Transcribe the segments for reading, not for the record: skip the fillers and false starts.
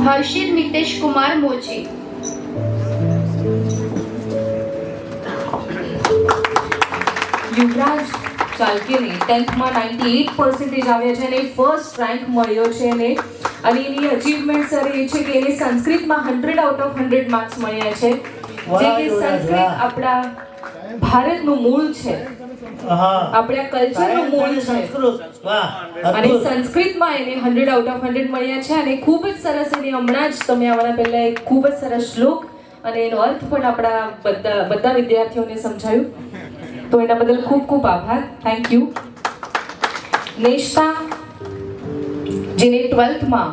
હર્ષિત મિતેશ કુમાર મોચી. યુવરાજ ચાલકેને 10th માં 98% આવ્યા છે અને ફર્સ્ટ રેન્ક મળ્યો છે એને. અને એની અચીવમેન્ટ સર એ છે કે એને સંસ્કૃતમાં 100 આઉટ ઓફ 100 માર્ક્સ મળ્યા છે. જે કે સંસ્કૃત આપણા ભારતનું મૂળ છે, આપણા કલ્ચરનું મૂળ છે અને સંસ્કૃતમાં એને 100 આઉટ ઓફ 100 મળ્યા છે. અને ખૂબ જ સરસ એને હમણાં જ તમે આવવાના પહેલા એક ખૂબ જ સરસ શ્લોક અને એનો અર્થ પણ આપણા બધા વિદ્યાર્થીઓને સમજાયું. તો એના બદલ ખૂબ ખૂબ આભાર. Thank you. નેશતા, જેને 12th માં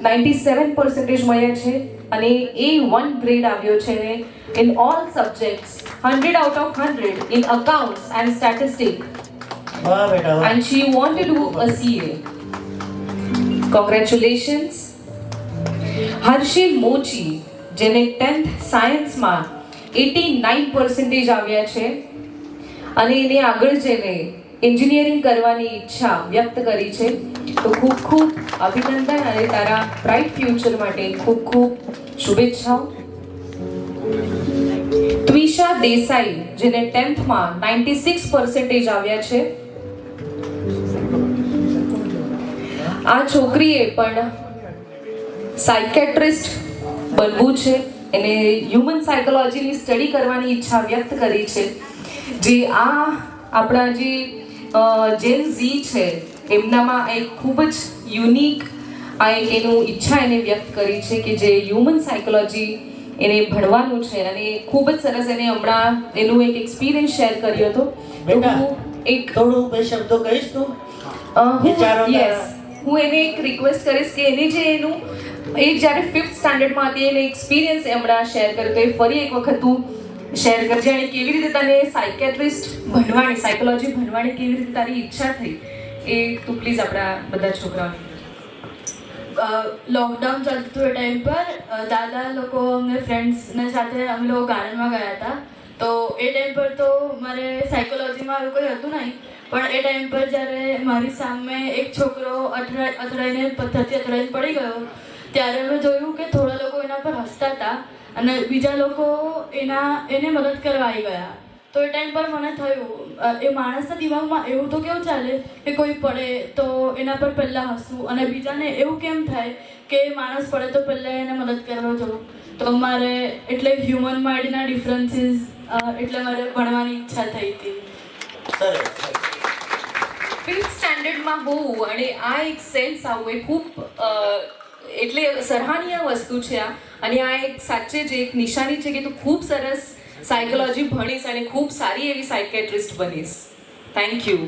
97% મળ્યા છે અને A1 ગ્રેડ આવ્યો છે ને in all subjects, 100 out of 100 in accounts and statistics. વાહ બેટા વાહ. And she want to do a CA. Congratulations. Harshil મોચી, જેને 10th સાયન્સમાં 89% આવ્યા છે અને એને આગળ જઈને એન્જિનિયરિંગ કરવાની ઈચ્છા વ્યક્ત કરી છે. તો ખૂબ ખૂબ અભિનંદન અને તારા બ્રાઇટ ફ્યુચર માટે ખૂબ ખૂબ શુભેચ્છાઓ. ત્વિષા દેસાઈ, જેને 10th માં 96% આવ્યા છે. આ છોકરીએ પણ સાયકેટ્રિસ્ટ બનવું છે, એને હ્યુમન સાયકોલોજીની સ્ટડી કરવાની ઈચ્છા વ્યક્ત કરી છે. જે આપણા જે જેન ઝી છે એમનામાં એક ખૂબ જ યુનિક એક એનું ઈચ્છા એને વ્યક્ત કરી છે કે જે હ્યુમન સાયકોલોજી એને ભણવાનું છે. અને ખૂબ જ સરસ એને હમણાં એનું એક એક્સપિરિયન્સ શેર કર્યો હતો. બેટા એક થોડું બે શબ્દો કહીશ તું? યસ, હું એને એક રિક્વેસ્ટ કરીશ કે એને જે એનું એ જ્યારે 5th સ્ટાન્ડર્ડમાં હતી એને એક્સપિરિયન્સ હમણાં શેર કર્યો તો એ ફરી એક વખત તું શેર કરજે. અને કેવી રીતે તને સાયકેટ્રિસ્ટ ભણવાની, સાયકોલોજી ભણવાની કેવી રીતે તારી ઈચ્છા થઈ એ તું પ્લીઝ આપણા બધા છોકરાઓને. લોકડાઉન ચાલતું એ ટાઈમ પર દાદા લોકો અમને ફ્રેન્ડ્સને સાથે અમે લોકો ગાર્ડનમાં ગયા હતા. તો એ ટાઈમ પર તો મારે સાયકોલોજીમાં એવું કંઈ હતું નહીં, પણ એ ટાઈમ પર જ્યારે મારી સામે એક છોકરો પથ્થરથી અથડાઈને પડી ગયો ત્યારે મેં જોયું કે થોડા લોકો એના પર હસતા હતા અને બીજા લોકો એને મદદ કરવા આવી ગયા. તો એ ટાઈમ પર મને થયું એ માણસના દિમાગમાં એવું તો કેવું ચાલે કે કોઈ પડે તો એના પર પહેલાં હસવું અને બીજાને એવું કેમ થાય કે માણસ પડે તો પહેલાં એને મદદ કરવા જવું. તો મારે એટલે હ્યુમન માઇન્ડના ડિફરન્સીસ એટલે મારે ભણવાની ઈચ્છા થઈ હતી. 5th સ્ટાન્ડર્ડમાં હોવું અને આ એક સેન્સ આવવું એ ખૂબ એટલે સરાહનીય વસ્તુ છે આ. અને આ એક સાચે જ એક નિશાની છે કે તું ખૂબ સરસ સાયકોલોજી ભણીશ અને ખૂબ સારી એવી સાયકેટ્રિસ્ટ બનીશ. Thank you.